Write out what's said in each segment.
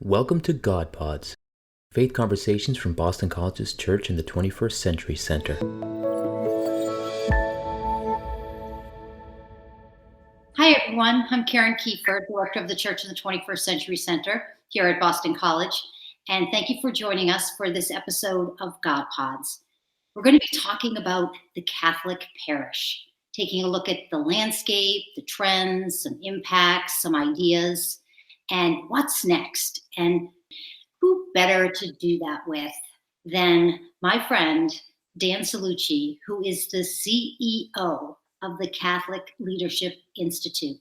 Welcome to God Pods, faith conversations from Boston College's Church in the 21st Century Center. Hi everyone, I'm Karen Kiefer, Director of the Church in the 21st Century Center here at Boston College, and thank you for joining us for this episode of God Pods. We're going to be talking about the Catholic parish, taking a look at the landscape, the trends, some impacts, some ideas, and what's next. And who better to do that with than my friend, Dan Cellucci, who is the CEO of the Catholic Leadership Institute.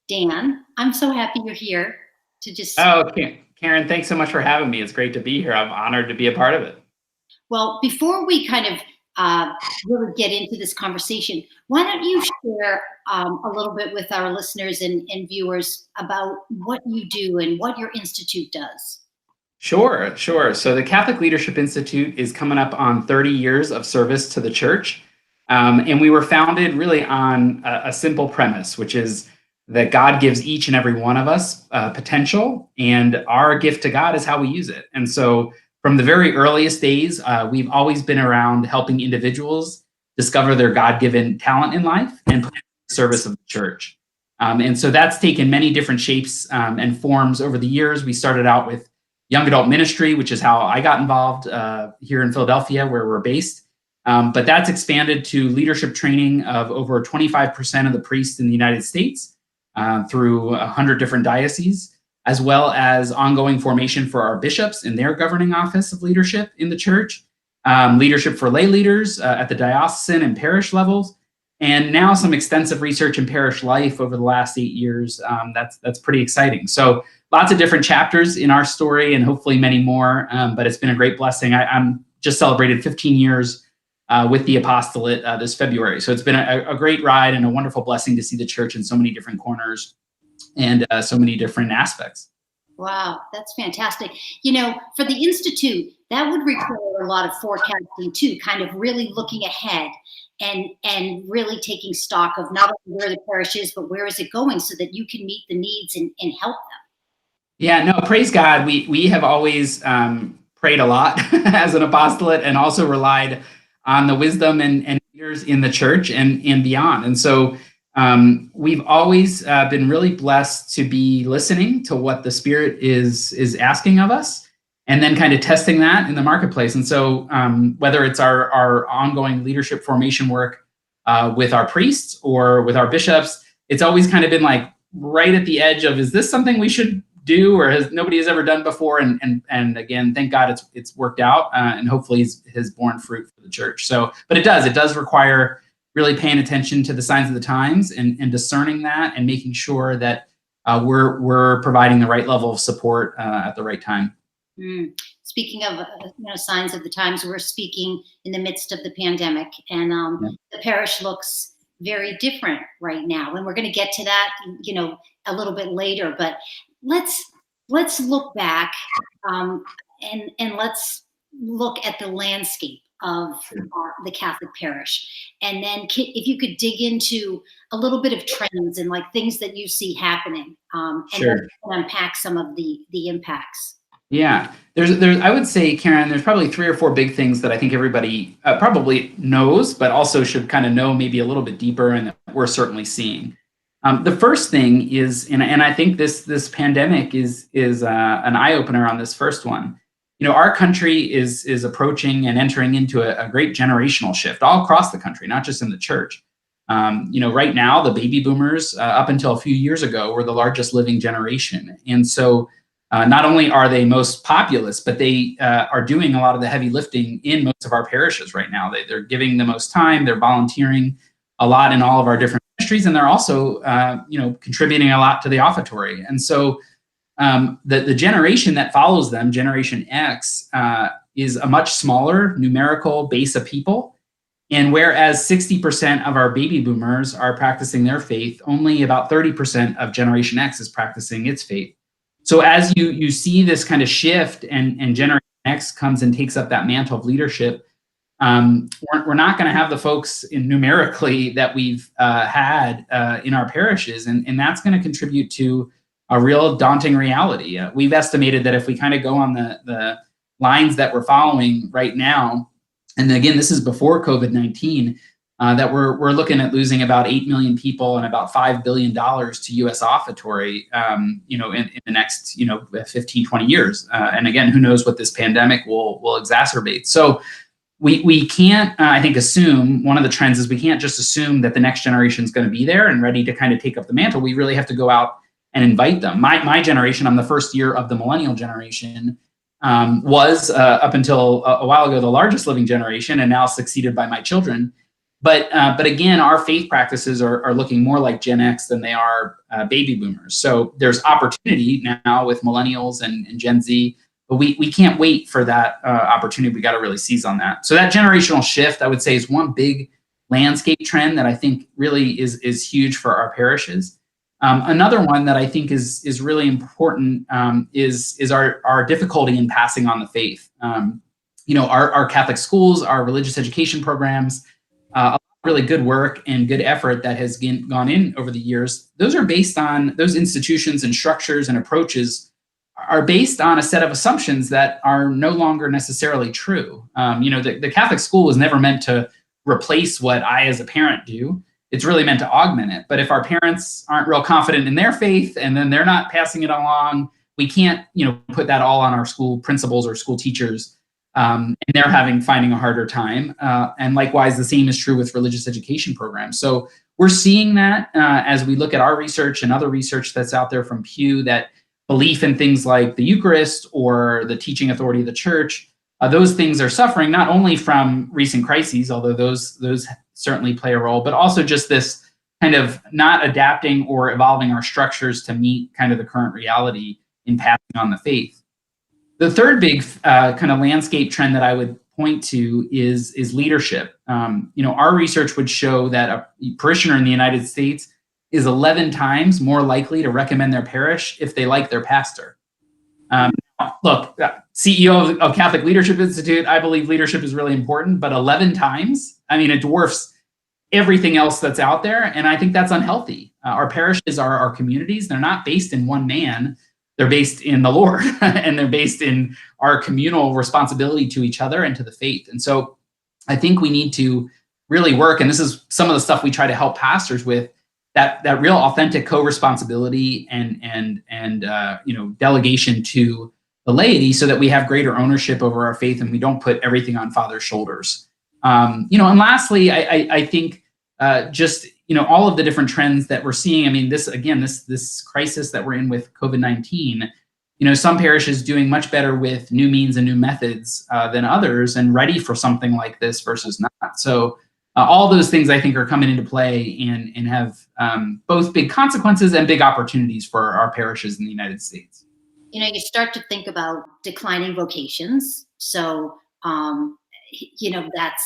Dan, I'm so happy you're here to just... Oh, Karen, thanks so much for having me. It's great to be here. I'm honored to be a part of it. Well, before we kind of really get into this conversation, why don't you share a little bit with our listeners and viewers about what you do and what your institute does? Sure. So the Catholic Leadership Institute is coming up on 30 years of service to the church. And we were founded really on a simple premise, which is that God gives each and every one of us potential, and our gift to God is how we use it. And so from the very earliest days, we've always been around helping individuals discover their God-given talent in life and put it in the service of the church. And so that's taken many different shapes and forms over the years. We started out with young adult ministry, which is how I got involved here in Philadelphia, where we're based. But that's expanded to leadership training of over 25% of the priests in the United States through 100 different dioceses, as well as ongoing formation for our bishops in their governing office of leadership in the church, leadership for lay leaders at the diocesan and parish levels, and now some extensive research in parish life over the last 8 years. That's pretty exciting. So lots of different chapters in our story and hopefully many more, but it's been a great blessing. I'm just celebrated 15 years with the apostolate this February. So it's been a great ride and a wonderful blessing to see the church in so many different corners and so many different aspects. Wow, that's fantastic. You know, for the Institute, that would require a lot of forecasting too, kind of really looking ahead and really taking stock of not only where the parish is, but where is it going so that you can meet the needs and help them. Yeah, no, praise God. We have always prayed a lot as an apostolate and also relied on the wisdom and leaders in the church and beyond. And so we've always been really blessed to be listening to what the Spirit is asking of us and then kind of testing that in the marketplace. And so whether it's our ongoing leadership formation work with our priests or with our bishops, it's always kind of been like right at the edge of, is this something we should do or nobody has ever done before? And again, thank God it's worked out and hopefully has borne fruit for the church. So, but it does require really paying attention to the signs of the times and discerning that and making sure that we're providing the right level of support at the right time. Speaking of signs of the times, we're speaking in the midst of the pandemic, and the parish looks very different right now, and we're going to get to that a little bit later. But let's look back and let's look at the landscape of the Catholic parish, and then if you could dig into a little bit of trends and like things that you see happening, Sure. and unpack some of the impacts. Yeah, there's I would say, Karen, there's probably 3 or 4 big things that I think everybody probably knows, but also should kind of know maybe a little bit deeper, and that we're certainly seeing. The first thing is, and I think this pandemic is an eye opener on this first one. Our country is approaching and entering into a great generational shift all across the country, not just in the church. Right now, the baby boomers, up until a few years ago, were the largest living generation. And so not only are they most populous, but they are doing a lot of the heavy lifting in most of our parishes right now. They're giving the most time, they're volunteering a lot in all of our different ministries, and they're also contributing a lot to the offertory. And so the generation that follows them, Generation X, is a much smaller numerical base of people. And whereas 60% of our baby boomers are practicing their faith, only about 30% of Generation X is practicing its faith. So as you see this kind of shift and Generation X comes and takes up that mantle of leadership, we're not going to have the folks numerically that we've had in our parishes. And that's going to contribute to a real daunting reality. We've estimated that if we kind of go on the lines that we're following right now, and again, this is before COVID-19, that we're looking at losing about 8 million people and about $5 billion to U.S. offertory, in the next, 15, 20 years. And again, who knows what this pandemic will exacerbate. So we can't, I think, assume, one of the trends is we can't just assume that the next generation is going to be there and ready to kind of take up the mantle. We really have to go out and invite them. My generation, I'm the first year of the millennial generation, was up until a while ago the largest living generation, and now succeeded by my children. But again, our faith practices are looking more like Gen X than they are baby boomers. So there's opportunity now with millennials and Gen Z, but we can't wait for that opportunity. We got to really seize on that. So that generational shift, I would say, is one big landscape trend that I think really is huge for our parishes. Another one that I think is really important is our difficulty in passing on the faith. Our Catholic schools, our religious education programs, a lot of really good work and good effort that has gone in over the years. Those are based on, those institutions and structures and approaches are based on a set of assumptions that are no longer necessarily true. The Catholic school was never meant to replace what I as a parent do. It's really meant to augment it. But if our parents aren't real confident in their faith and then they're not passing it along, we can't, put that all on our school principals or school teachers. And they're finding a harder time. And likewise, the same is true with religious education programs. So we're seeing that as we look at our research and other research that's out there from Pew, that belief in things like the Eucharist or the teaching authority of the church, those things are suffering not only from recent crises, although those certainly play a role, but also just this kind of not adapting or evolving our structures to meet kind of the current reality in passing on the faith. The third big kind of landscape trend that I would point to is leadership. Our research would show that a parishioner in the United States is 11 times more likely to recommend their parish if they like their pastor. Look, CEO of Catholic Leadership Institute, I believe leadership is really important, but 11 times, it dwarfs everything else that's out there. And I think that's unhealthy. Our parishes are our communities. They're not based in one man. They're based in the Lord, and they're based in our communal responsibility to each other and to the faith. And so I think we need to really work, and this is some of the stuff we try to help pastors with, that real authentic co-responsibility and delegation to the laity, so that we have greater ownership over our faith and we don't put everything on Father's shoulders. And lastly, I think just all of the different trends that we're seeing. This crisis that we're in with COVID-19, some parishes doing much better with new means and new methods than others, and ready for something like this versus not. So all those things I think are coming into play and have both big consequences and big opportunities for our parishes in the United States. You start to think about declining vocations. So,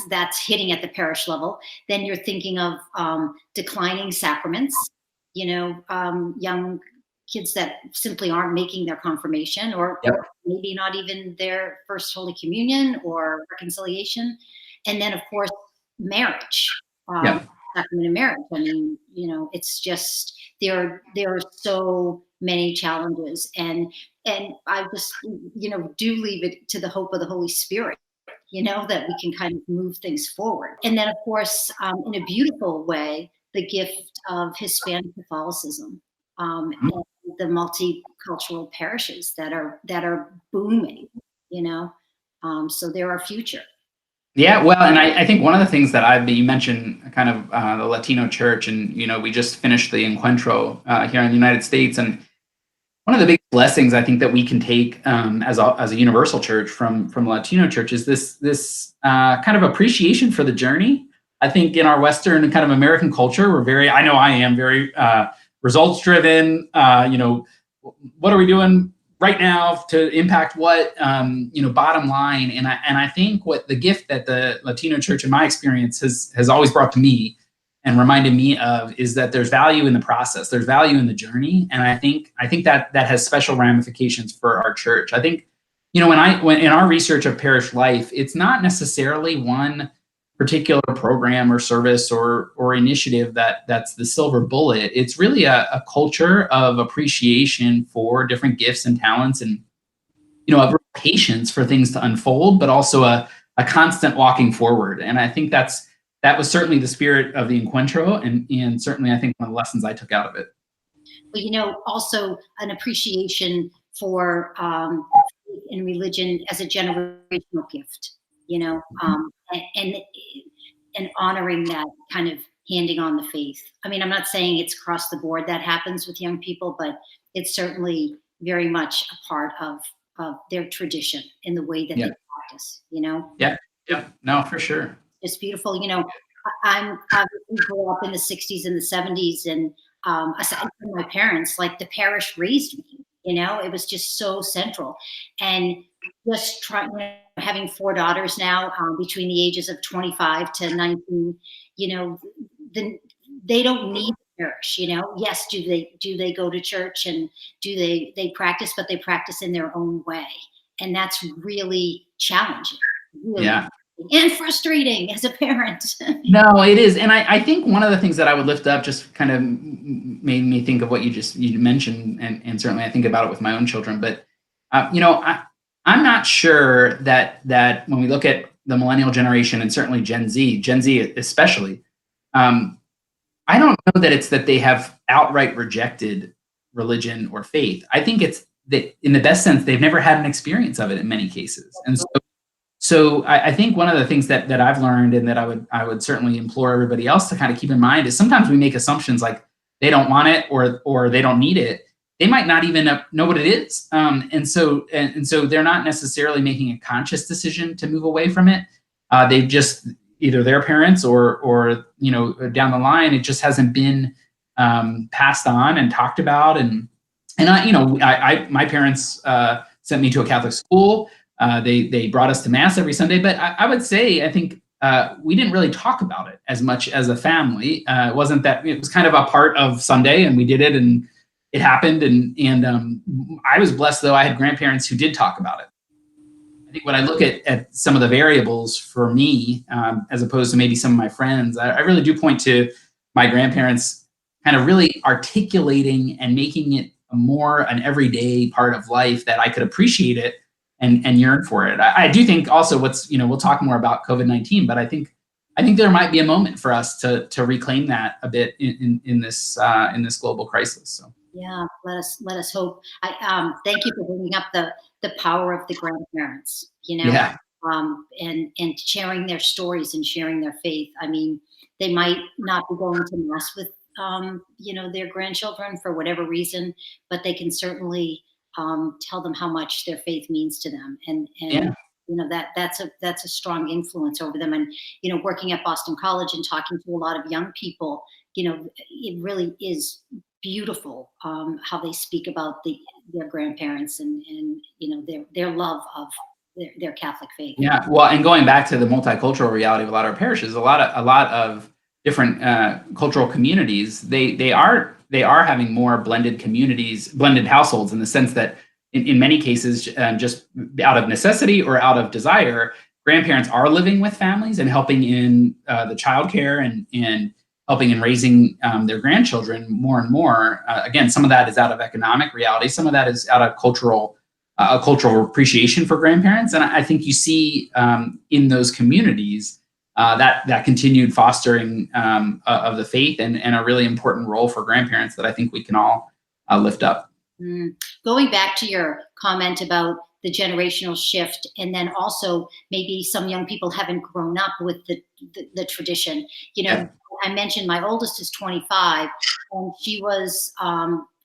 that's hitting at the parish level. Then you're thinking of declining sacraments, young kids that simply aren't making their confirmation, or maybe not even their first Holy Communion or reconciliation. And then, of course, marriage, sacrament of marriage. It's just, there are so many challenges. And I just, do leave it to the hope of the Holy Spirit, that we can kind of move things forward. And then, of course, in a beautiful way, the gift of Hispanic Catholicism, and the multicultural parishes that are booming, so they're our future. Yeah, well, and I think one of the things that you mentioned kind of the Latino church, and, we just finished the Encuentro here in the United States. And one of the big blessings I think that we can take as a universal church from Latino church is this kind of appreciation for the journey. I think in our Western kind of American culture, we're very, I know I am very results driven. What are we doing right now to impact what, bottom line. And I think what the gift that the Latino church in my experience has always brought to me and reminded me of is that there's value in the process. There's value in the journey. And I think that has special ramifications for our church. I think, when in our research of parish life, it's not necessarily one particular program or service or initiative that's the silver bullet. It's really a culture of appreciation for different gifts and talents, and of patience for things to unfold, but also a constant walking forward. And I think that was certainly the spirit of the encuentro, and certainly I think one of the lessons I took out of it. But also an appreciation for in religion as a generational gift. And and honoring that kind of handing on the faith. I mean, I'm not saying it's across the board that happens with young people, but it's certainly very much a part of their tradition in the way that Yeah. they practice. Yeah. Yeah. No, for sure. It's beautiful. I'm obviously grew up in the 60s and the 70s, and aside from my parents, like the parish raised me. It was just so central, and just having 4 daughters now, between the ages of 25 to 19. Then they don't need parish. Yes, do they go to church, and do they practice, but they practice in their own way, and that's really challenging. Really, Yeah. and frustrating as a parent. No, it is. And I think one of the things that I would lift up just kind of made me think of what you mentioned. And certainly I think about it with my own children. But, I'm not sure that when we look at the millennial generation, and certainly Gen Z especially, I don't know that it's that they have outright rejected religion or faith. I think it's that in the best sense, they've never had an experience of it in many cases. And so I think one of the things that I've learned, and that I would certainly implore everybody else to kind of keep in mind, is sometimes we make assumptions like they don't want it, or they don't need it. They might not even know what it is, and so they're not necessarily making a conscious decision to move away from it. They've just, either their parents or down the line, it just hasn't been passed on and talked about. And my parents sent me to a Catholic school. They brought us to mass every Sunday, but I would say I think we didn't really talk about it as much as a family. It wasn't that it was kind of a part of Sunday, and we did it, and it happened. And I was blessed, though. I had grandparents who did talk about it. I think when I look at some of the variables for me, as opposed to maybe some of my friends, I really do point to my grandparents kind of really articulating and making it more an everyday part of life, that I could appreciate it and yearn for it. I do think also we'll talk more about COVID-19, but I think there might be a moment for us to reclaim that a bit in this global crisis. So. Yeah, let us hope. I thank you for bringing up the power of the grandparents. Yeah. And sharing their stories and sharing their faith. I mean, they might not be going to mass with their grandchildren for whatever reason, but they can certainly tell them how much their faith means to them, and Yeah. that's a strong influence over them. And working at Boston College and talking to a lot of young people, it really is beautiful how they speak about their grandparents, and their love of their Catholic faith. Yeah. Well, and going back to the multicultural reality of a lot of our parishes, a lot of different cultural communities, they are having more blended communities, blended households, in the sense that in many cases, just out of necessity or out of desire, grandparents are living with families and helping in the childcare and helping in raising their grandchildren more and more. Again, some of that is out of economic reality. Some of that is out of cultural appreciation for grandparents. And I think you see in those communities that continued fostering of the faith, and a really important role for grandparents that I think we can all lift up. Going back to your comment about the generational shift, and then also maybe some young people haven't grown up with the tradition. Yeah. I mentioned my oldest is 25, and she was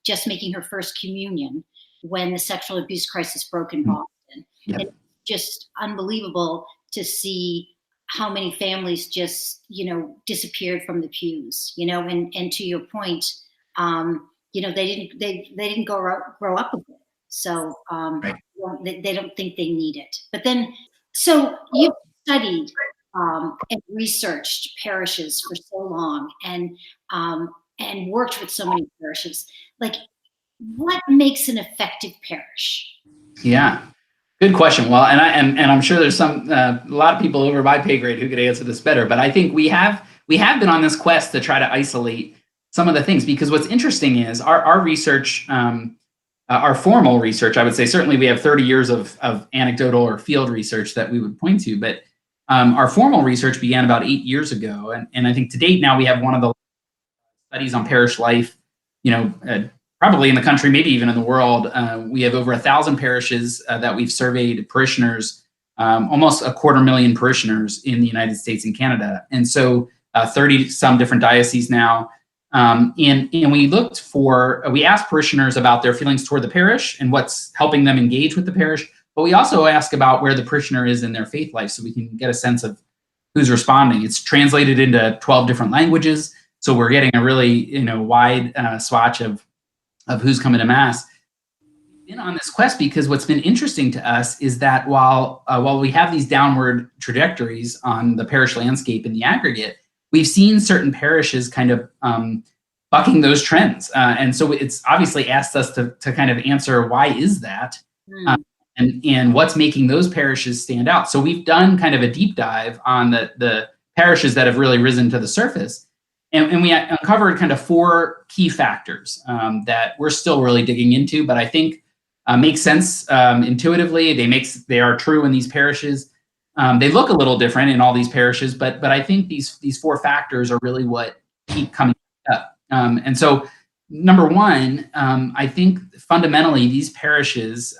just making her first communion when the sexual abuse crisis broke in Boston. Yep. And just unbelievable to see how many families just disappeared from the pews. And to your point, they didn't grow up with it, so Right. they don't think they need it. But then, so you've studied and researched parishes for so long, and worked with so many parishes. Like, what makes an effective parish? Yeah. Good question. Well, and I'm sure there's a lot of people over my pay grade who could answer this better, but I think we have been on this quest to try to isolate some of the things, because what's interesting is our research, our formal research, I would say certainly we have 30 years of anecdotal or field research that we would point to, but our formal research began about 8 years ago, and I think to date now we have one of the studies on parish life, probably in the country, maybe even in the world. We have over 1,000 parishes that we've surveyed parishioners, almost 250,000 parishioners in the United States and Canada. And so 30 some different dioceses now. And we asked parishioners about their feelings toward the parish and what's helping them engage with the parish. But we also ask about where the parishioner is in their faith life, so we can get a sense of who's responding. It's translated into 12 different languages, so we're getting a really wide swatch of who's coming to Mass. We've been on this quest because what's been interesting to us is that while we have these downward trajectories on the parish landscape in the aggregate, we've seen certain parishes kind of bucking those trends. And so it's obviously asked us to kind of answer, why is that? And what's making those parishes stand out? So we've done kind of a deep dive on the parishes that have really risen to the surface. And we uncovered kind of 4 key factors that we're still really digging into, but I think make sense intuitively. They are true in these parishes. They look a little different in all these parishes, but I think these 4 factors are really what keep coming up. And so, number one, I think fundamentally these parishes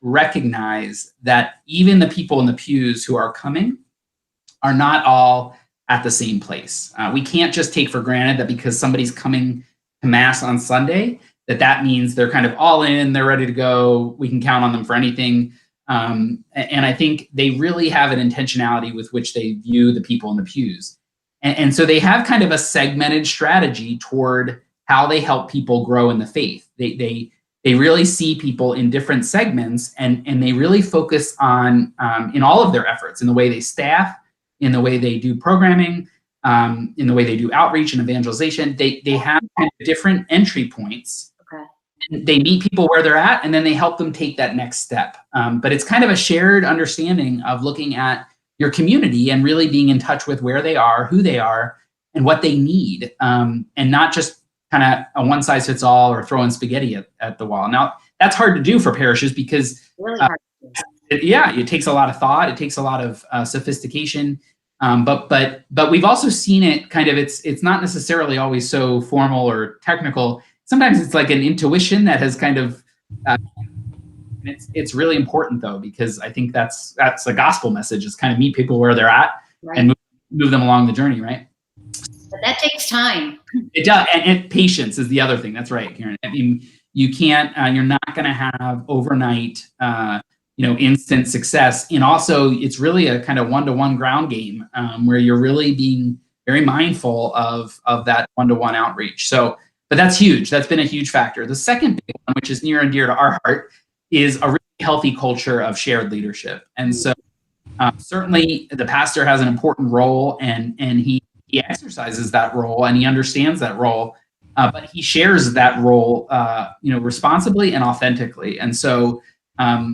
recognize that even the people in the pews who are coming are not all at the same place. We can't just take for granted that because somebody's coming to Mass on Sunday, that means they're kind of all in, they're ready to go, we can count on them for anything. And I think they really have an intentionality with which they view the people in the pews. And so they have kind of a segmented strategy toward how they help people grow in the faith. They really see people in different segments, and they really focus on, in all of their efforts, in the way they staff, in the way they do programming, in the way they do outreach and evangelization. They have kind of different entry points. Okay. They meet people where they're at, and then they help them take that next step. But it's kind of a shared understanding of looking at your community and really being in touch with where they are, who they are, and what they need, and not just kind of a one-size-fits-all or throwing spaghetti at the wall. Now, that's hard to do for parishes because really hard to do. It takes a lot of thought. It takes a lot of sophistication. But we've also seen it kind of, it's not necessarily always so formal or technical. Sometimes it's like an intuition that has kind of, it's really important though, because I think that's a gospel message, is kind of meet people where they're at, right, and move them along the journey, right? But that takes time. It does, and patience is the other thing. That's right, Karen. I mean, you can't, you're not going to have overnight, instant success. And also, it's really a kind of one-to-one ground game where you're really being very mindful of that one-to-one outreach. So, but that's huge. That's been a huge factor. The second big one, which is near and dear to our heart, is a really healthy culture of shared leadership. And so, certainly, the pastor has an important role, and he exercises that role, and he understands that role. But he shares that role, responsibly and authentically. And so,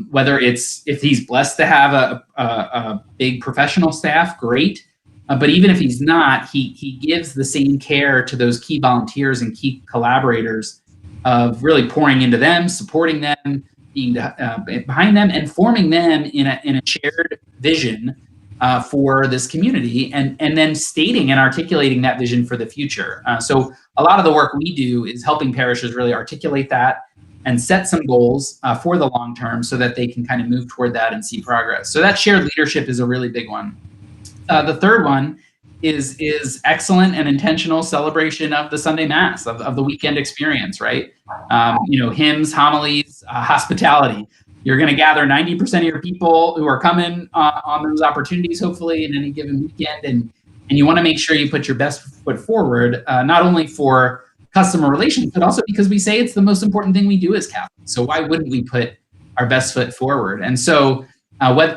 whether it's, if he's blessed to have a big professional staff, great. But even if he's not, he gives the same care to those key volunteers and key collaborators of really pouring into them, supporting them, being behind them, and forming them in a shared vision for this community, and then stating and articulating that vision for the future. So a lot of the work we do is helping parishes really articulate that and set some goals for the long term, so that they can kind of move toward that and see progress. So that shared leadership is a really big one. The third one is excellent and intentional celebration of the Sunday Mass, of the weekend experience, right? Hymns, homilies, hospitality. You're going to gather 90% of your people who are coming on those opportunities, hopefully, in any given weekend. And you want to make sure you put your best foot forward, not only for customer relations, but also because we say it's the most important thing we do as Catholics. So why wouldn't we put our best foot forward? And so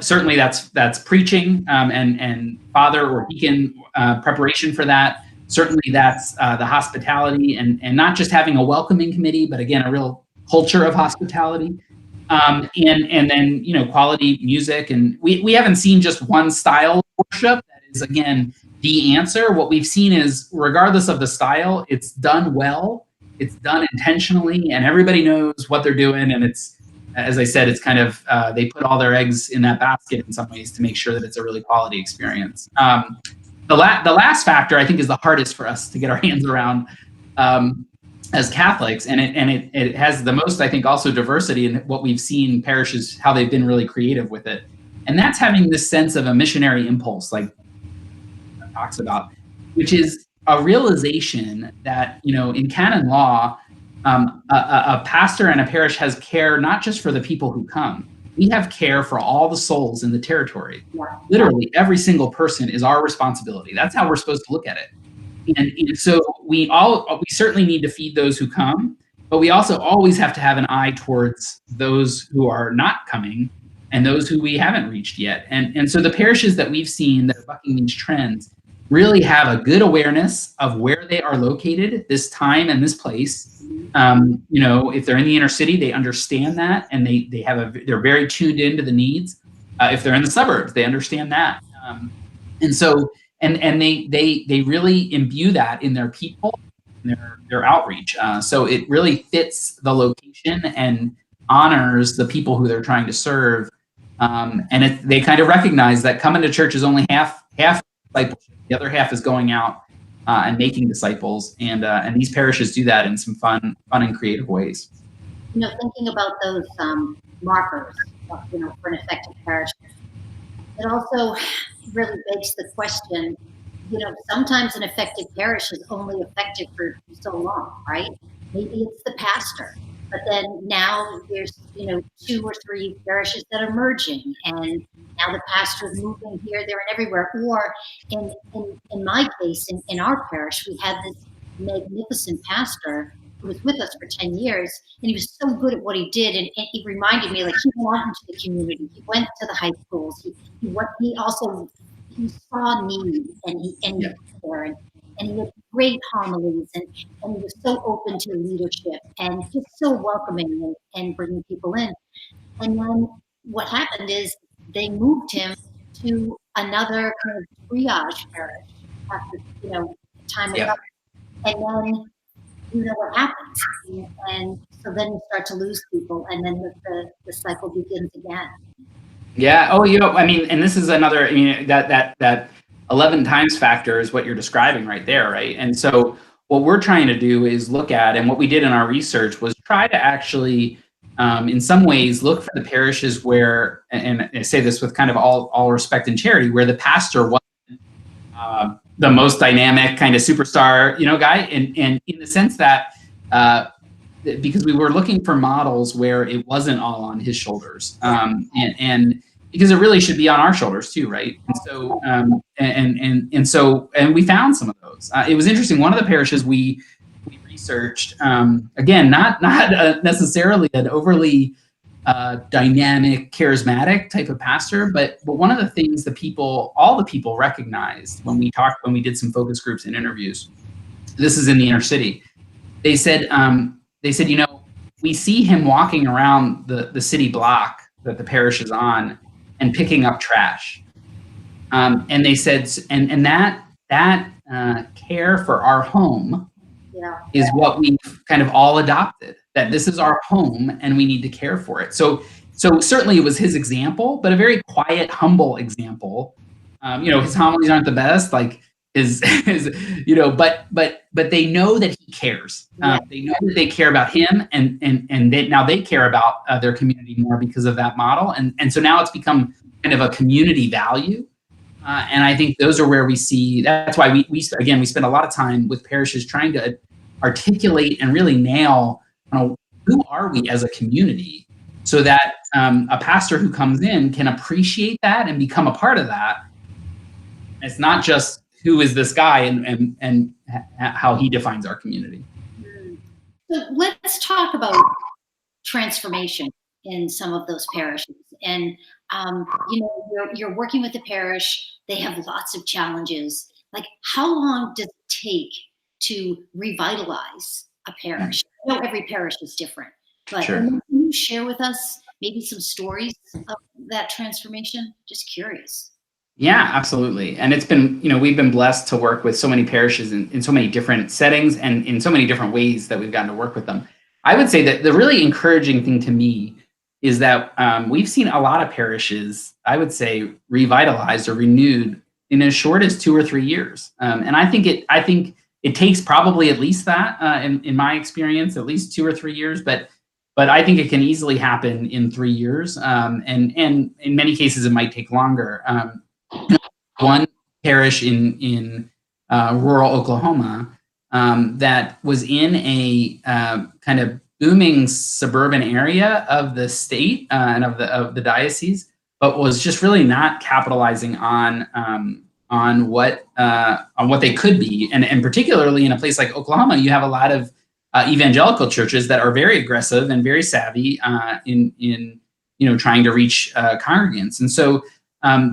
certainly that's preaching and father or deacon preparation for that. Certainly that's the hospitality, and not just having a welcoming committee, but again, a real culture of hospitality. And then quality music, and we haven't seen just one style of worship that is again the answer. What we've seen is regardless of the style, it's done well, it's done intentionally, and everybody knows what they're doing. And it's, as I said, it's kind of they put all their eggs in that basket in some ways to make sure that it's a really quality experience. The last factor I think is the hardest for us to get our hands around. As Catholics, and it has the most, I think, also diversity in what we've seen parishes, how they've been really creative with it. And that's having this sense of a missionary impulse, like it talks about, which is a realization that, in canon law, a pastor and a parish has care not just for the people who come. We have care for all the souls in the territory. Literally, every single person is our responsibility. That's how we're supposed to look at it. And so we certainly need to feed those who come, but we also always have to have an eye towards those who are not coming and those who we haven't reached yet. And so the parishes that we've seen that are bucking these trends really have a good awareness of where they are located, this time and this place. If they're in the inner city, they understand that, and they're very tuned into the needs. If they're in the suburbs, they understand that. And so and they really imbue that in their people, in their outreach. So it really fits the location and honors the people who they're trying to serve. And they kind of recognize that coming to church is only half discipleship. The other half is going out and making disciples. And these parishes do that in some fun and creative ways. Thinking about those markers, for an effective parish, it also really begs the question, sometimes an effective parish is only effective for so long, right? Maybe it's the pastor, but then now there's, 2 or 3 parishes that are merging, and now the pastor is moving here, there, and everywhere. Or in my case, in our parish, we had this magnificent pastor who was with us for 10 years, and he was so good at what he did. And he reminded me, like, he went out into the community, he went to the high schools, he saw need, and he was there, and he had great homilies, and he was so open to leadership and just so welcoming and bringing people in. And then what happened is they moved him to another kind of triage parish after time was up, and then what happens, and so then you start to lose people, and then the cycle begins again. Yeah. Oh, I mean, and this is another, that 11 times factor is what you're describing right there, right? And so what we're trying to do is look at, and what we did in our research was try to actually, in some ways, look for the parishes where, and I say this with kind of all respect and charity, where the pastor wasn't the most dynamic kind of superstar, guy, and in the sense that, because we were looking for models where it wasn't all on his shoulders, and because it really should be on our shoulders too, right? And so and we found some of those. It was interesting. One of the parishes we researched, again, not necessarily an overly dynamic, charismatic type of pastor, but one of the things all the people recognized when we did some focus groups and interviews. This is in the inner city. They said, we see him walking around the city block that the parish is on and picking up trash. And they said, and that care for our home is what we've kind of all adopted, that this is our home and we need to care for it. So certainly it was his example, but a very quiet, humble example. His homilies aren't the best, like but they know that he cares. They know that they care about him, and they care about their community more because of that model. And so now it's become kind of a community value. And I think those are where we see, that's why we spend a lot of time with parishes trying to articulate and really nail, who are we as a community, so that a pastor who comes in can appreciate that and become a part of that. It's not just who is this guy and how he defines our community. So let's talk about transformation in some of those parishes. And you're working with the parish, they have lots of challenges. Like, how long does it take to revitalize a parish? I know every parish is different, but Sure. Can you share with us maybe some stories of that transformation? Just curious. Yeah, absolutely. And it's been, we've been blessed to work with so many parishes in so many different settings and in so many different ways that we've gotten to work with them. I would say that the really encouraging thing to me is that we've seen a lot of parishes, I would say, revitalized or renewed in as short as 2 or 3 years. And I think it takes probably at least that, in my experience, at least 2 or 3 years. But I think it can easily happen in 3 years, and in many cases it might take longer. One parish in rural Oklahoma that was in a kind of booming suburban area of the state and of the diocese, but was just really not capitalizing on what they could be, and particularly in a place like Oklahoma, you have a lot of evangelical churches that are very aggressive and very savvy in trying to reach congregants, and so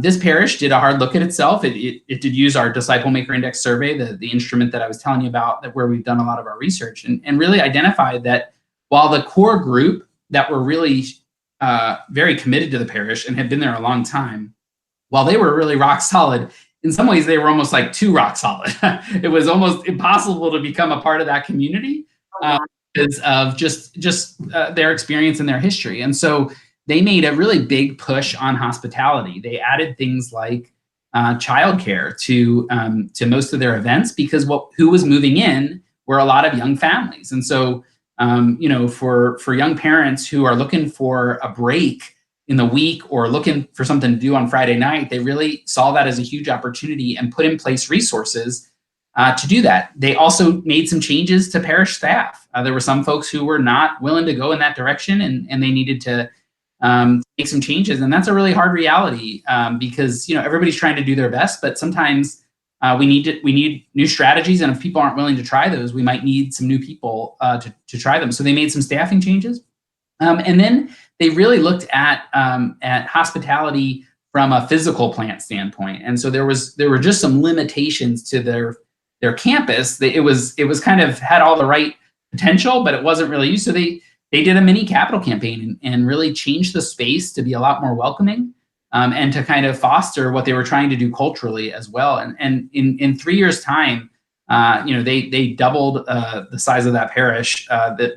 this parish did a hard look at itself. It did use our Disciple Maker Index survey, the instrument that I was telling you about, where we've done a lot of our research, and really identified that while the core group that were really very committed to the parish and had been there a long time, while they were really rock solid, in some ways they were almost like too rock solid. It was almost impossible to become a part of that community because of just their experience and their history. And so they made a really big push on hospitality. They added things like childcare to most of their events, because who was moving in were a lot of young families. And so for young parents who are looking for a break in the week or looking for something to do on Friday night, they really saw that as a huge opportunity and put in place resources to do that. They also made some changes to parish staff. There were some folks who were not willing to go in that direction, and they needed to make some changes. And that's a really hard reality because everybody's trying to do their best, but sometimes we need new strategies, and if people aren't willing to try those, we might need some new people to try them. So they made some staffing changes, and then they really looked at hospitality from a physical plant standpoint. And so there were just some limitations to their campus. It was kind of had all the right potential, but it wasn't really used. So they did a mini capital campaign and really changed the space to be a lot more welcoming, and to kind of foster what they were trying to do culturally as well. And in 3 years' time, they doubled the size of that parish.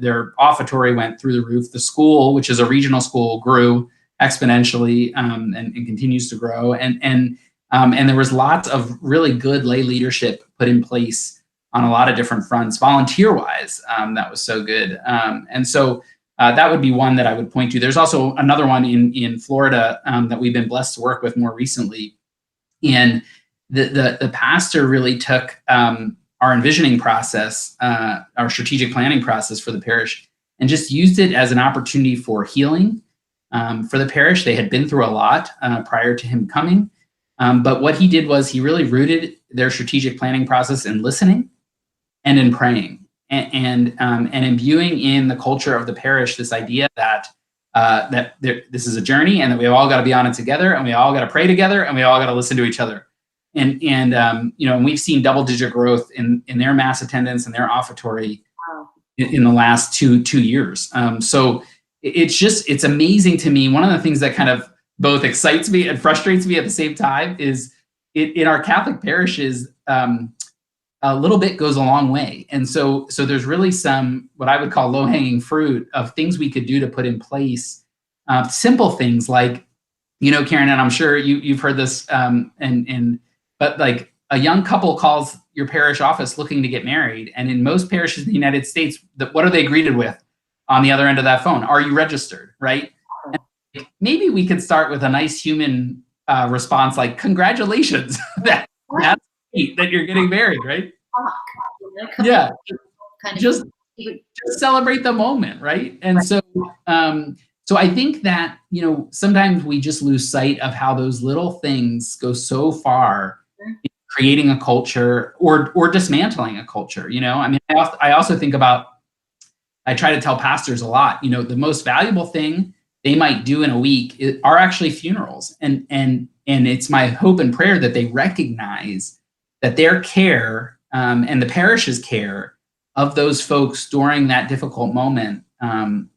Their offertory went through the roof. The school, which is a regional school, grew exponentially, and continues to grow. And there was lots of really good lay leadership put in place on a lot of different fronts, volunteer-wise. That was so good. And so that would be one that I would point to. There's also another one in Florida that we've been blessed to work with more recently. And the pastor really took our envisioning process, our strategic planning process for the parish, and just used it as an opportunity for healing for the parish. They had been through a lot prior to him coming. But what he did was he really rooted their strategic planning process in listening and in praying, and imbuing in the culture of the parish this idea that this is a journey, and that we all got to be on it together, and we all got to pray together, and we all got to listen to each other. And we've seen double-digit growth in their mass attendance and their offertory in the last two years. So it's amazing to me. One of the things that kind of both excites me and frustrates me at the same time is in our Catholic parishes, a little bit goes a long way. And so there's really some, what I would call low-hanging fruit of things we could do to put in place. Simple things like, Karen, and I'm sure you've heard this, but like a young couple calls your parish office looking to get married. And in most parishes in the United States, what are they greeted with on the other end of that phone? Are you registered, right? And maybe we could start with a nice human response like, congratulations, that's great that you're getting married, right? Yeah, just celebrate the moment, right? And so I think that, sometimes we just lose sight of how those little things go so far in creating a culture or dismantling a culture. I mean, I also think about, I try to tell pastors a lot, the most valuable thing they might do in a week are actually funerals. And it's my hope and prayer that they recognize that their care and the parish's care of those folks during that difficult moment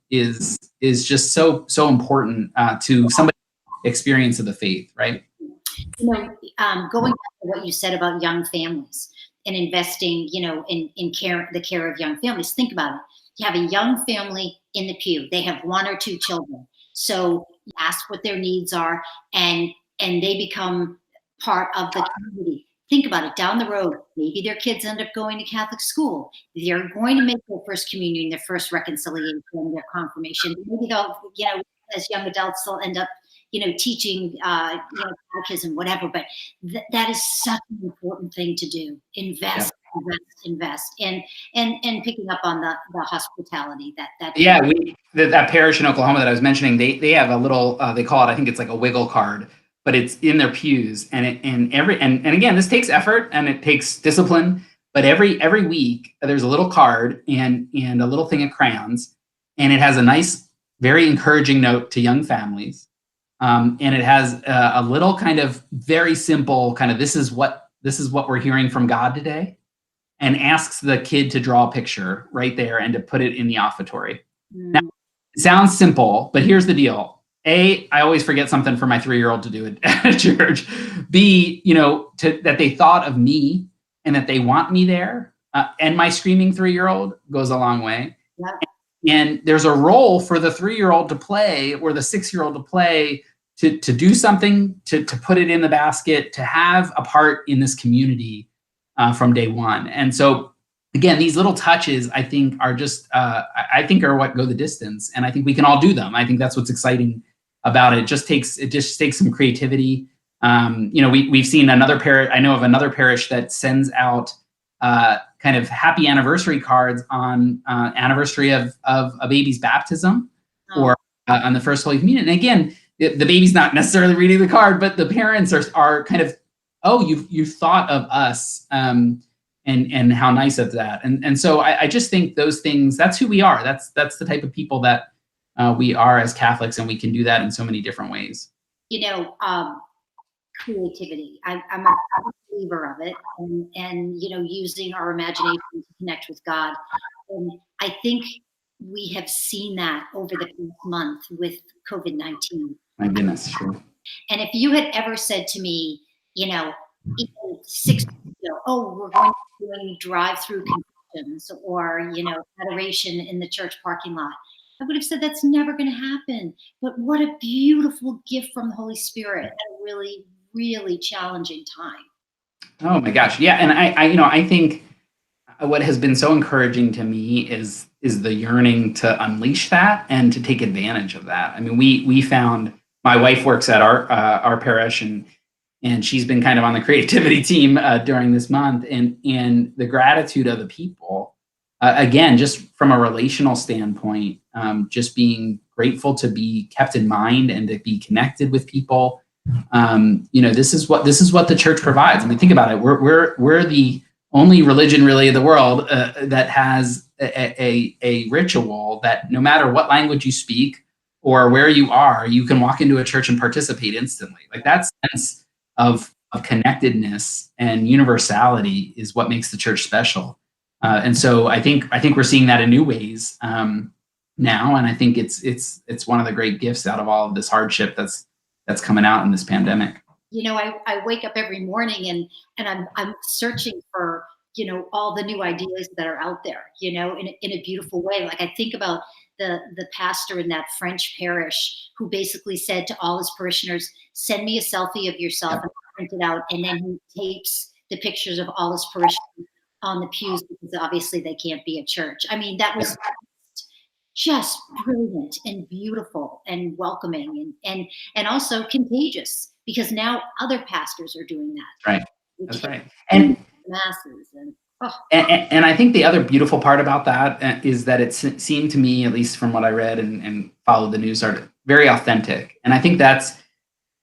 is just so important to somebody's experience of the faith, right? Going back to what you said about young families and investing, in the care of young families. Think about it. You have a young family in the pew. They have 1 or 2 children. So you ask what their needs are, and they become part of the community. Think about it. Down the road, maybe their kids end up going to Catholic school. They're going to make their first communion, their first reconciliation, their confirmation. Maybe they'll, as young adults, they'll end up teaching, catechism, whatever. But that is such an important thing to do. Invest, invest, and picking up on the hospitality that. Yeah, that parish in Oklahoma that I was mentioning, they have a little, they call it, I think it's like a wiggle card, but it's in their pews, and again, this takes effort and it takes discipline. But every week there's a little card and a little thing of crayons, and it has a nice, very encouraging note to young families. And it has a little kind of very simple kind of, this is what we're hearing from God today, and asks the kid to draw a picture right there and to put it in the offertory. Now, it sounds simple, but here's the deal. A, I always forget something for my 3-year-old to do at church. B, that they thought of me and that they want me there. And my screaming 3-year-old goes a long way. Yeah. And there's a role for the 3-year-old to play, or the 6-year-old to play, to do something, to put it in the basket, to have a part in this community from day one. And so, again, these little touches, I think, are just, are what go the distance. And I think we can all do them. I think that's what's exciting about it. It just takes some creativity. We've seen another parish. I know of another parish that sends out kind of happy anniversary cards on anniversary of a baby's baptism, or on the first Holy Communion. And again, the baby's not necessarily reading the card, but the parents are kind of, oh, you've thought of us, and how nice of that. And so I just think those things, that's who we are. That's the type of people that we are as Catholics, and we can do that in so many different ways. Creativity. I'm a believer of it, and using our imagination to connect with God. And I think we have seen that over the past month with COVID-19. My goodness, sure. And if you had ever said to me, even 6 weeks ago, we're going to be doing drive-through confessions or, adoration in the church parking lot, I would have said that's never going to happen. But what a beautiful gift from the Holy Spirit at a really, really challenging time. Oh my gosh. Yeah. And I think what has been so encouraging to me is the yearning to unleash that and to take advantage of that. I mean, we found, my wife works at our parish, and she's been kind of on the creativity team during this month, and the gratitude of the people, again, just from a relational standpoint, just being grateful to be kept in mind and to be connected with people. This is what the church provides. I mean, think about it. We're the only religion really in the world that has a ritual that no matter what language you speak or where you are, you can walk into a church and participate instantly. Like, that sense of connectedness and universality is what makes the church special. And so I think we're seeing that in new ways now, and I think it's one of the great gifts out of all of this hardship that's coming out in this pandemic. I wake up every morning and I'm searching for all the new ideas that are out there, in a beautiful way. Like, I think about the pastor in that French parish who basically said to all his parishioners, send me a selfie of yourself and print it out, and then he tapes the pictures of all his parishioners on the pews because obviously they can't be at church. I mean, that was just brilliant and beautiful and welcoming and also contagious, because now other pastors are doing that. Right. That's right. And masses and I think the other beautiful part about that is that it seemed to me, at least from what I read and followed the news, are very authentic. And I think that's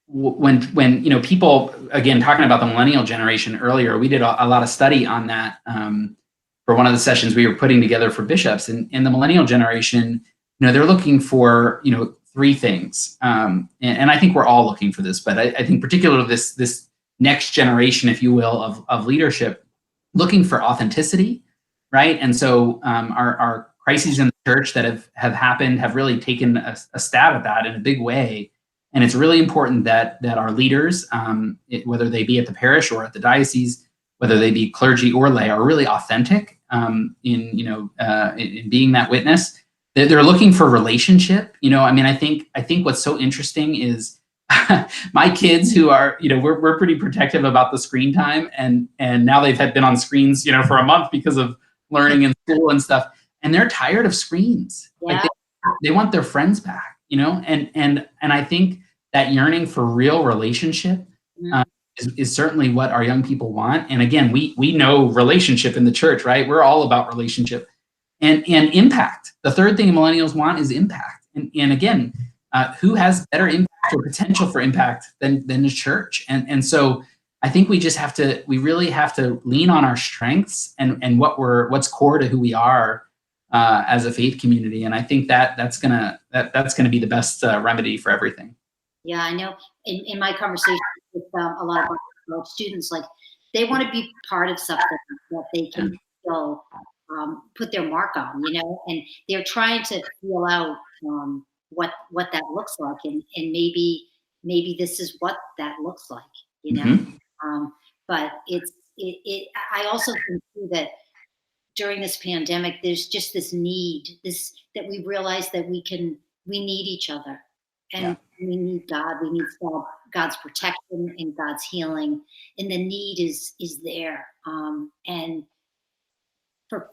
when people, again, talking about the millennial generation earlier, we did a lot of study on that for one of the sessions we were putting together for bishops. And the millennial generation, they're looking for, 3 things. And I think we're all looking for this, but I think particularly this next generation, if you will, of leadership, looking for authenticity, right? And so our crises in the church that have happened have really taken a stab at that in a big way. And it's really important that our leaders, whether they be at the parish or at the diocese, whether they be clergy or lay, are really authentic in being that witness. They're looking for relationship. I mean, I think what's so interesting is my kids, who are, we're pretty protective about the screen time, and now they've been on screens, for a month because of learning in school and stuff, and they're tired of screens. Yeah. Like they want their friends back, and I think that yearning for real relationship is certainly what our young people want. And again, we know relationship in the church, right? We're all about relationship and impact. The third thing millennials want is impact. And again, who has better impact or potential for impact than the church? And so I think we really have to lean on our strengths and what's core to who we are as a faith community. And I think that's gonna be the best remedy for everything. Yeah, I know. In my conversation with a lot of students, like, they want to be part of something that they can still put their mark on, and they're trying to feel out what that looks like, and maybe this is what that looks like, but I also think too that during this pandemic, there's just this need, that we realize that we need each other, and we need God. We need God's protection and God's healing, and the need is there, and for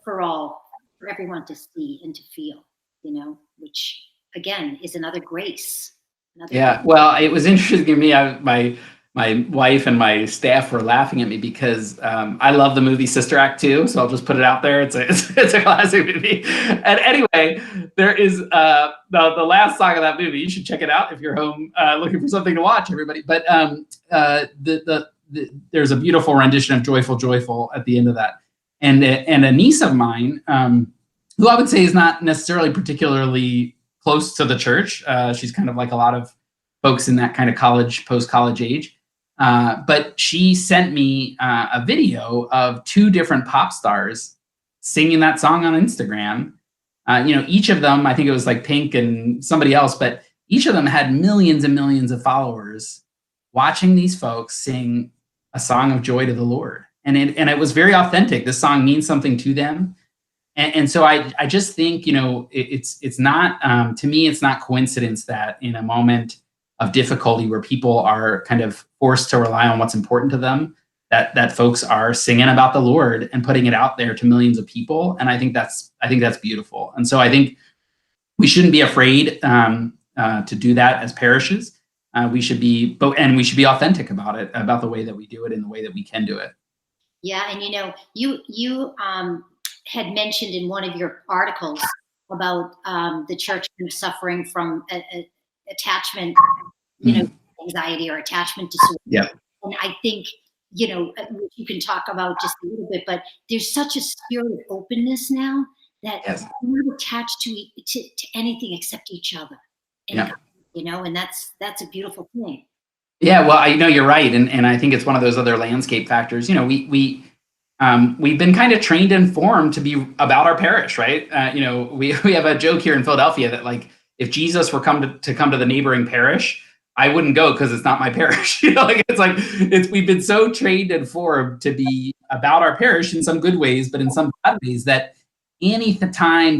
everyone to see and to feel, which again is another grace. Well, it was interesting to me. My wife and my staff were laughing at me because I love the movie Sister Act 2, so I'll just put it out there. It's a classic movie. And anyway, there is the last song of that movie. You should check it out if you're home looking for something to watch, everybody. But there's a beautiful rendition of "Joyful, Joyful" at the end of that. And a niece of mine, who I would say is not necessarily particularly close to the church. She's kind of like a lot of folks in that kind of post-college age. But she sent me a video of two different pop stars singing that song on Instagram. Each of them, I think it was like Pink and somebody else, but each of them had millions and millions of followers watching these folks sing a song of joy to the Lord. And it was very authentic. This song means something to them. And so I just think, it's not, to me, it's not coincidence that in a moment of difficulty where people are kind of forced to rely on what's important to them, that folks are singing about the Lord and putting it out there to millions of people. And I think that's beautiful. And so I think we shouldn't be afraid to do that as parishes. We should be authentic about it, about the way that we do it and the way that we can do it. Yeah, and you had mentioned in one of your articles about the church suffering from attachment, anxiety or attachment disorder. Yeah. And I think, you can talk about just a little bit, but there's such a spirit of openness now that we're not attached to anything except each other. And God, and that's a beautiful thing. Yeah, well, I know you're right, and I think it's one of those other landscape factors. We've been kind of trained and formed to be about our parish, right? We have a joke here in Philadelphia that, like, if Jesus were come to the neighboring parish, I wouldn't go because it's not my parish. We've been so trained and formed to be about our parish in some good ways, but in some bad ways, that any time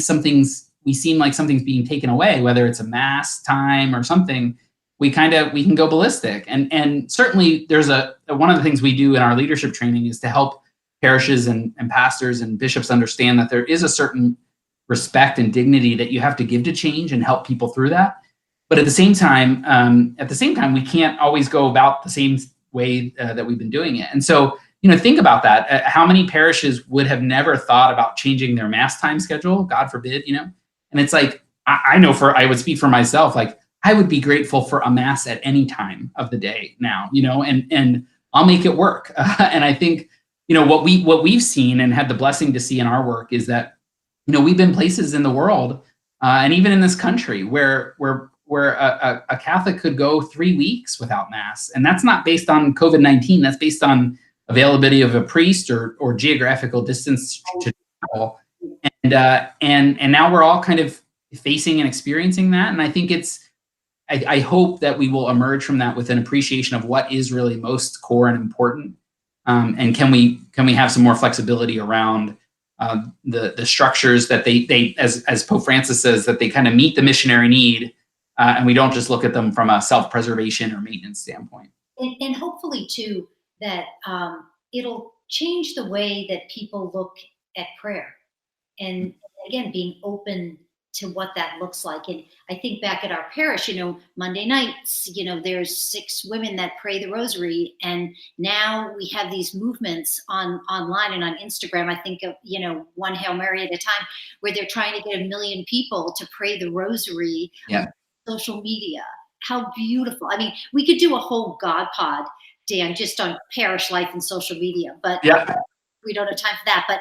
we seem like something's being taken away, whether it's a mass time or something, we can go ballistic. And certainly there's one of the things we do in our leadership training is to help parishes and pastors and bishops understand that there is a certain respect and dignity that you have to give to change and help people through that. But at the same time, we can't always go about the same way that we've been doing it. And so, think about that. How many parishes would have never thought about changing their mass time schedule? God forbid, And it's like, I know I would speak for myself, like, I would be grateful for a mass at any time of the day now, and I'll make it work. And I think, what we've seen and had the blessing to see in our work is that, we've been places in the world and even in this country where a Catholic could go 3 weeks without mass. And that's not based on COVID-19. That's based on availability of a priest or geographical distance to travel. And now we're all kind of facing and experiencing that. And I think I hope that we will emerge from that with an appreciation of what is really most core and important. And can we have some more flexibility around the structures that they as Pope Francis says, that they kind of meet the missionary need, and we don't just look at them from a self-preservation or maintenance standpoint. And hopefully too that it'll change the way that people look at prayer, and again being open to what that looks like. And I think back at our parish, Monday nights, there's 6 women that pray the rosary, and now we have these movements online and on Instagram. I think of one Hail Mary at a time, where they're trying to get 1 million people to pray the rosary. Yeah. On social media. How beautiful. I mean, we could do a whole God pod, Dan, just on parish life and social media, but Yeah. we don't have time for that. But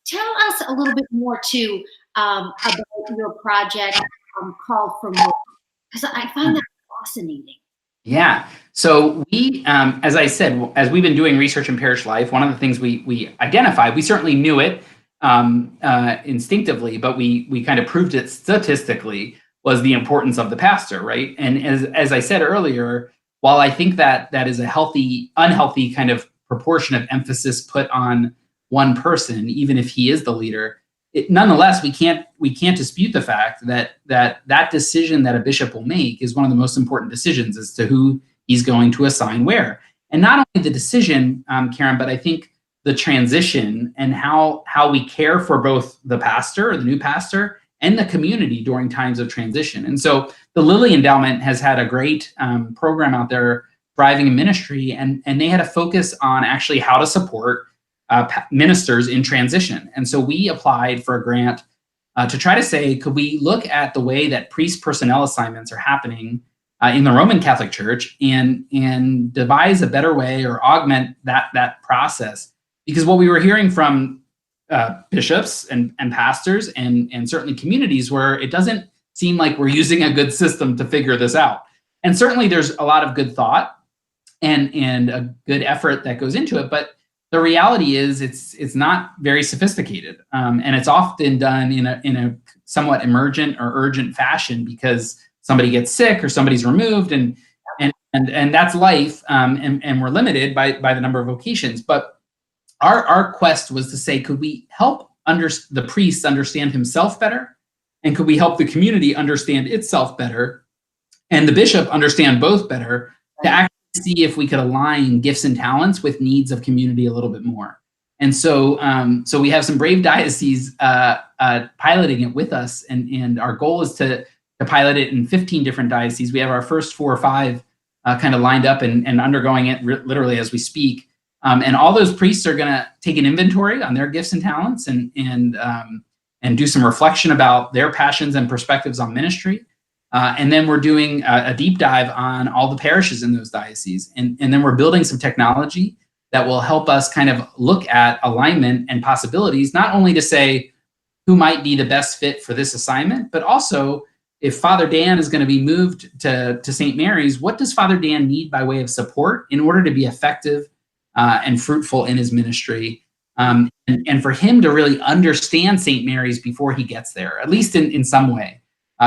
tell us a little bit more too, about your project, called for more, because I find that fascinating. Yeah. So we, as I said, as we've been doing research in parish life, one of the things we identified, we certainly knew it instinctively, but we kind of proved it statistically, was the importance of the pastor, right? And as I said earlier, while I think that is a unhealthy kind of proportion of emphasis put on one person, even if he is the leader, nonetheless, we can't dispute the fact that decision that a bishop will make is one of the most important decisions as to who he's going to assign where. And not only the decision, Karen, but I think the transition and how we care for both the pastor or the new pastor and the community during times of transition. And so the Lilly Endowment has had a great program out there, Thriving in Ministry, and they had a focus on actually how to support ministers in transition. And so we applied for a grant to try to say, could we look at the way that priest personnel assignments are happening in the Roman Catholic Church and devise a better way or augment that process? Because what we were hearing from bishops and pastors and certainly communities, where it doesn't seem like we're using a good system to figure this out. And certainly there's a lot of good thought and a good effort that goes into it, but the reality is it's not very sophisticated, and it's often done in a somewhat emergent or urgent fashion because somebody gets sick or somebody's removed, and that's life, and we're limited by the number of vocations. But our quest was to say, could we help the priest understand himself better, and could we help the community understand itself better, and the bishop understand both better, to actually see if we could align gifts and talents with needs of community a little bit more. And so we have some brave dioceses piloting it with us, and our goal is to pilot it in 15 different dioceses. We have our first 4 or 5 kind of lined up and undergoing it literally as we speak. And all those priests are going to take an inventory on their gifts and talents and do some reflection about their passions and perspectives on ministry. And then we're doing a deep dive on all the parishes in those dioceses. And then we're building some technology that will help us kind of look at alignment and possibilities, not only to say who might be the best fit for this assignment, but also if Father Dan is going to be moved to St. Mary's, what does Father Dan need by way of support in order to be effective and fruitful in his ministry? And for him to really understand St. Mary's before he gets there, at least in some way.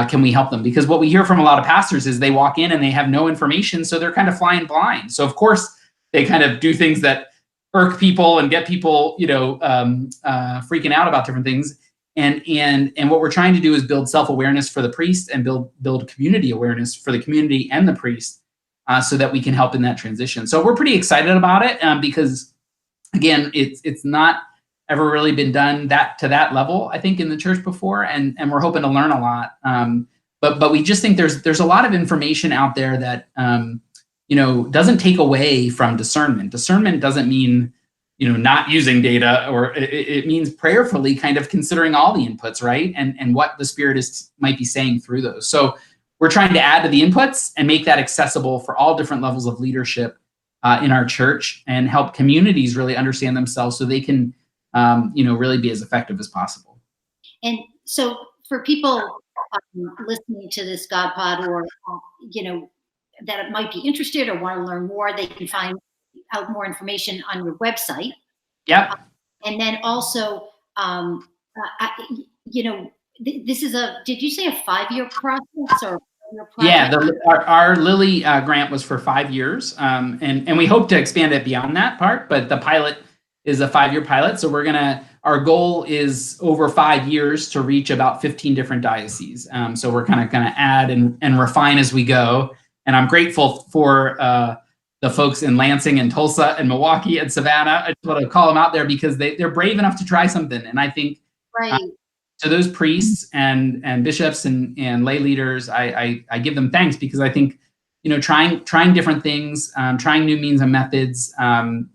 Can we help them? Because what we hear from a lot of pastors is they walk in and they have no information, so they're kind of flying blind. So of course they kind of do things that irk people and get people, freaking out about different things. And what we're trying to do is build self-awareness for the priest and build community awareness for the community and the priest, so that we can help in that transition. So we're pretty excited about it because, again, it's not ever really been done to that level, I think, in the church before, and we're hoping to learn a lot. But we just think there's a lot of information out there that doesn't take away from discernment. Discernment doesn't mean not using data, or it means prayerfully kind of considering all the inputs, right? And what the Spirit might be saying through those. So we're trying to add to the inputs and make that accessible for all different levels of leadership in our church, and help communities really understand themselves so they can really be as effective as possible. And so for people listening to this God Pod, or that might be interested or want to learn more, they can find out more information on your website. Yep. And then also, this is did you say a 5-year process or a 4-year Yeah, project? our Lilly grant was for 5 years, and we hope to expand it beyond that part. But the pilot is a 5-year pilot, so our goal is over 5 years to reach about 15 different dioceses. So we're kind of going to add and refine as we go. And I'm grateful for the folks in Lansing and Tulsa and Milwaukee and Savannah. I just want to call them out there because they're brave enough to try something. And I think Right. to those priests and bishops and lay leaders, I give them thanks, because I think, trying different things, trying new means and methods, and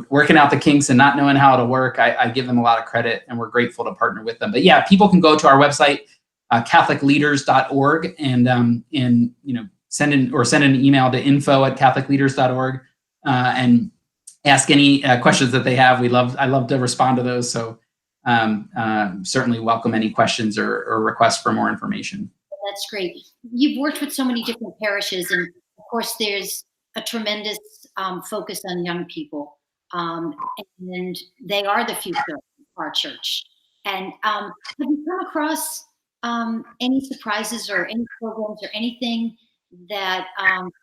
working out the kinks and not knowing how it'll work, I give them a lot of credit, and we're grateful to partner with them. But yeah, people can go to our website, catholicleaders.org, and send an email to info@catholicleaders.org, and ask any questions that they have. I love to respond to those. So certainly welcome any questions or requests for more information. That's great. You've worked with so many different parishes, and of course, there's a tremendous focus on young people, and they are the future of our church. And have you come across any surprises or any programs or anything that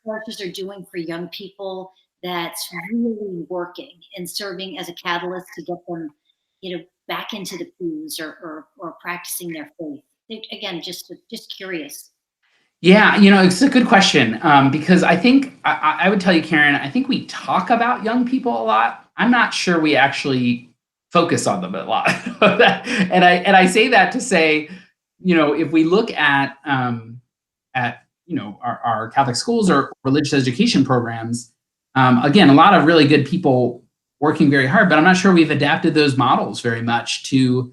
parishes are doing for young people that's really working and serving as a catalyst to get them, back into the pews or practicing their faith? Again, just curious. Yeah, it's a good question, because I think I would tell you, Karen, I think we talk about young people a lot. I'm not sure we actually focus on them a lot. And I say that to say, if we look at our Catholic schools or religious education programs, again, a lot of really good people working very hard, but I'm not sure we've adapted those models very much to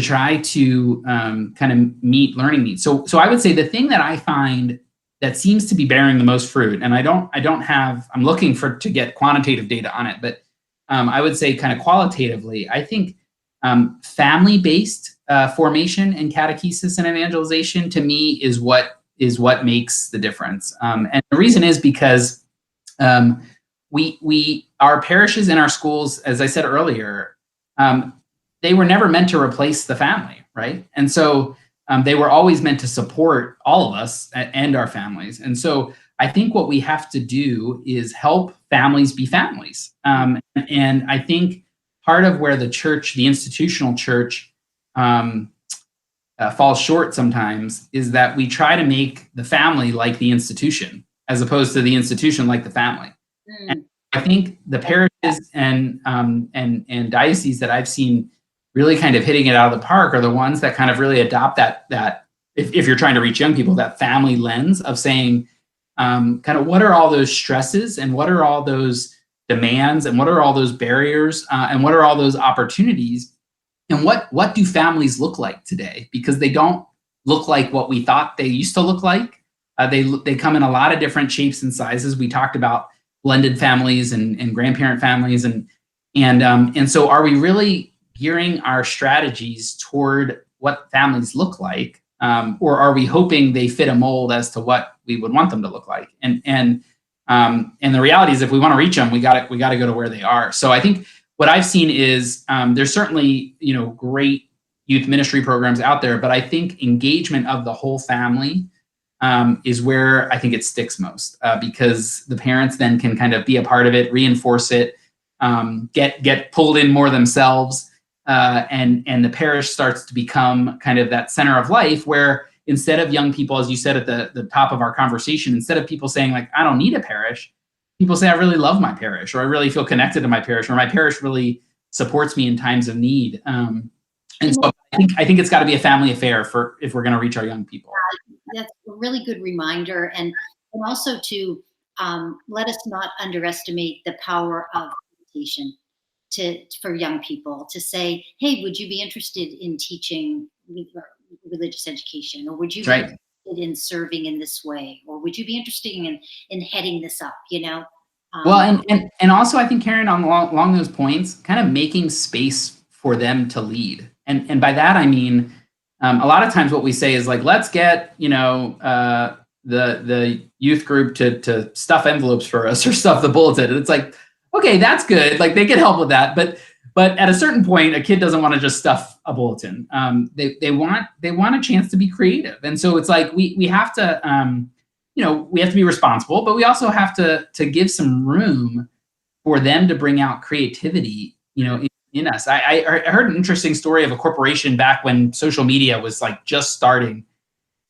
try to kind of meet learning needs. So I would say the thing that I find that seems to be bearing the most fruit, and I'm looking to get quantitative data on it, but I would say kind of qualitatively, I think family-based formation and catechesis and evangelization, to me, is what makes the difference. And the reason is because our parishes and our schools, as I said earlier, they were never meant to replace the family, right? And so they were always meant to support all of us and our families. And so I think what we have to do is help families be families. And I think part of where the church, the institutional church, falls short sometimes is that we try to make the family like the institution, as opposed to the institution like the family. And I think the parishes and dioceses that I've seen really kind of hitting it out of the park are the ones that kind of really adopt that if you're trying to reach young people, that family lens of saying, kind of what are all those stresses and what are all those demands and what are all those barriers and what are all those opportunities, and what do families look like today? Because they don't look like what we thought they used to look like. They come in a lot of different shapes and sizes. We talked about blended families and grandparent families, and so are we really gearing our strategies toward what families look like, or are we hoping they fit a mold as to what we would want them to look like? And the reality is, if we want to reach them, we got to go to where they are. So I think what I've seen is there's certainly great youth ministry programs out there, but I think engagement of the whole family is where I think it sticks most, because the parents then can kind of be a part of it, reinforce it, get pulled in more themselves. And the parish starts to become kind of that center of life, where instead of young people, as you said at the top of our conversation, instead of people saying like, I don't need a parish, people say, I really love my parish, or I really feel connected to my parish, or my parish really supports me in times of need. And so I think it's got to be a family affair if we're going to reach our young people. That's a really good reminder, and also to let us not underestimate the power of invitation for young people to say, hey, would you be interested in teaching religious education, or would you be interested in serving in this way, or would you be interested in heading this up, well, and also I think, Karen, along those points, kind of making space for them to lead. And by that I mean, a lot of times what we say is like, let's get the youth group to stuff envelopes for us or stuff the bulletin. And it's like, okay, that's good. Like they can help with that, but But at a certain point, a kid doesn't want to just stuff a bulletin. They want a chance to be creative, and so it's like we have to we have to be responsible, but we also have to give some room for them to bring out creativity, in us. I heard an interesting story of a corporation back when social media was like just starting,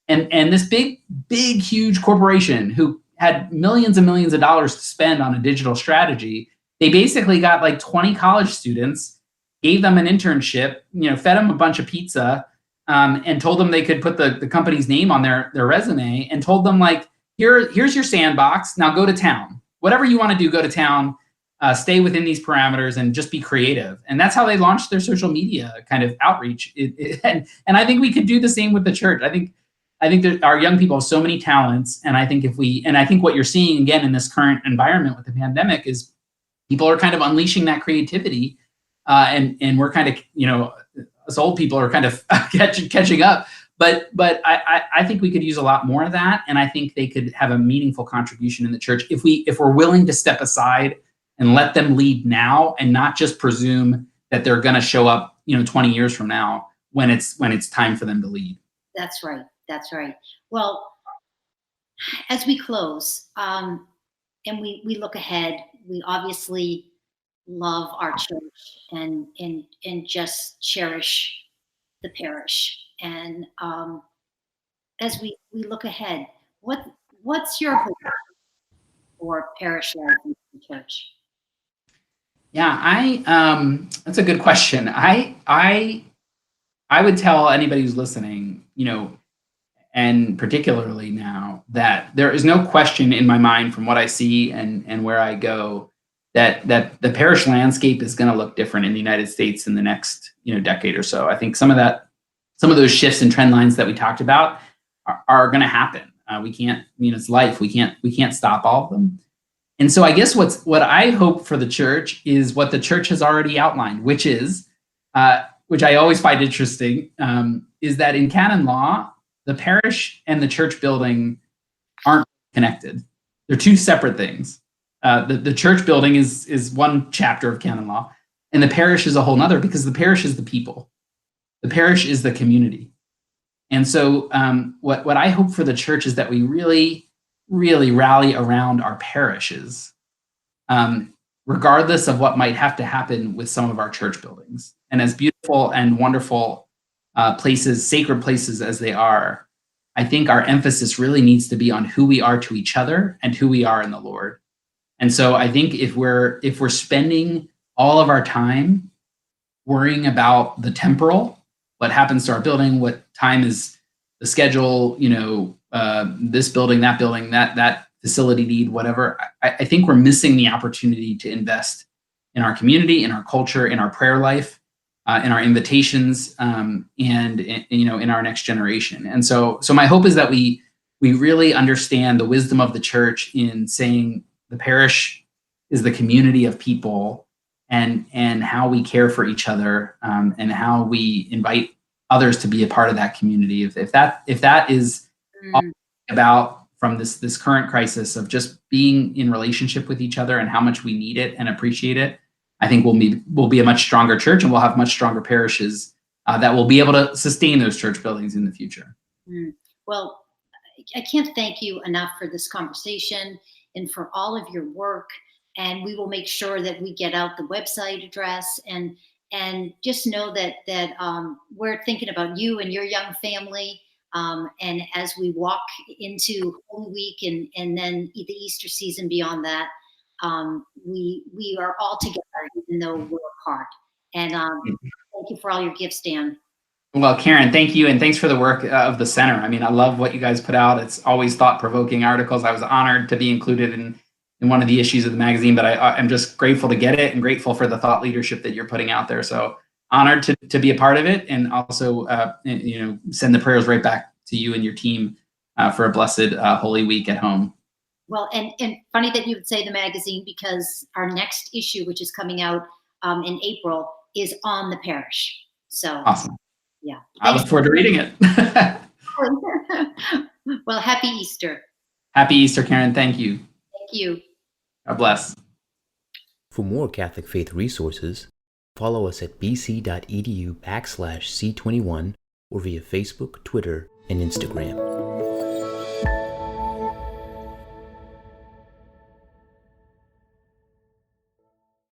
and this big huge corporation who had millions and millions of dollars to spend on a digital strategy. They basically got like 20 college students, gave them an internship, fed them a bunch of pizza, and told them they could put the company's name on their resume, and told them like, here's your sandbox. Now go to town. Whatever you want to do, go to town. Stay within these parameters and just be creative. And that's how they launched their social media kind of outreach. And I think we could do the same with the church. I think that our young people have so many talents, and I think I think what you're seeing again in this current environment with the pandemic is people are kind of unleashing that creativity, and we're kind of, us old people are kind of catching up. But I think we could use a lot more of that, and I think they could have a meaningful contribution in the church if we're willing to step aside and let them lead now, and not just presume that they're going to show up, 20 years from now when it's time for them to lead. That's right. That's right. Well, as we close, and we look ahead, we obviously love our church and just cherish the parish. And as we look ahead, what's your hope for parish life in the church? Yeah, that's a good question. I would tell anybody who's listening, and particularly now, that there is no question in my mind from what I see and where I go that the parish landscape is going to look different in the United States in the next decade or so. I think some of those shifts and trend lines that we talked about are going to happen. We can't, it's life. We can't stop all of them. And so I guess what I hope for the church is what the church has already outlined, which is, which I always find interesting, is that in canon law, the parish and the church building aren't connected. They're two separate things. The church building is one chapter of canon law, and the parish is a whole nother, because the parish is the people. The parish is the community. And so what I hope for the church is that we really, really rally around our parishes, regardless of what might have to happen with some of our church buildings. And as beautiful and wonderful places, sacred places as they are, I think our emphasis really needs to be on who we are to each other and who we are in the Lord. And so I think if we're spending all of our time worrying about the temporal, what happens to our building, what time is the schedule, this building, that facility need, whatever, I think we're missing the opportunity to invest in our community, in our culture, in our prayer life, in our invitations, and in our next generation. And so my hope is that we really understand the wisdom of the church in saying the parish is the community of people, and how we care for each other, and how we invite others to be a part of that community. If that is all about from this current crisis of just being in relationship with each other and how much we need it and appreciate it, I think we'll be a much stronger church, and we'll have much stronger parishes that will be able to sustain those church buildings in the future. Well, I can't thank you enough for this conversation and for all of your work. And we will make sure that we get out the website address, and just know that we're thinking about you and your young family. And as we walk into Holy Week and then the Easter season beyond that, we are all together, even though we're apart. And thank you for all your gifts, Dan. Well, Karen, thank you. And thanks for the work of the center. I mean, I love what you guys put out. It's always thought-provoking articles. I was honored to be included in one of the issues of the magazine, but I'm just grateful to get it, and grateful for the thought leadership that you're putting out there. So honored to be a part of it, and also send the prayers right back to you and your team for a blessed Holy Week at home. Well, and funny that you would say the magazine, because our next issue, which is coming out in April, is on the parish. So awesome. Yeah. I look forward to reading it. Well, happy Easter. Happy Easter, Karen. Thank you. Thank you. God bless. For more Catholic faith resources, Follow us at bc.edu/C21 or via Facebook, Twitter, and Instagram.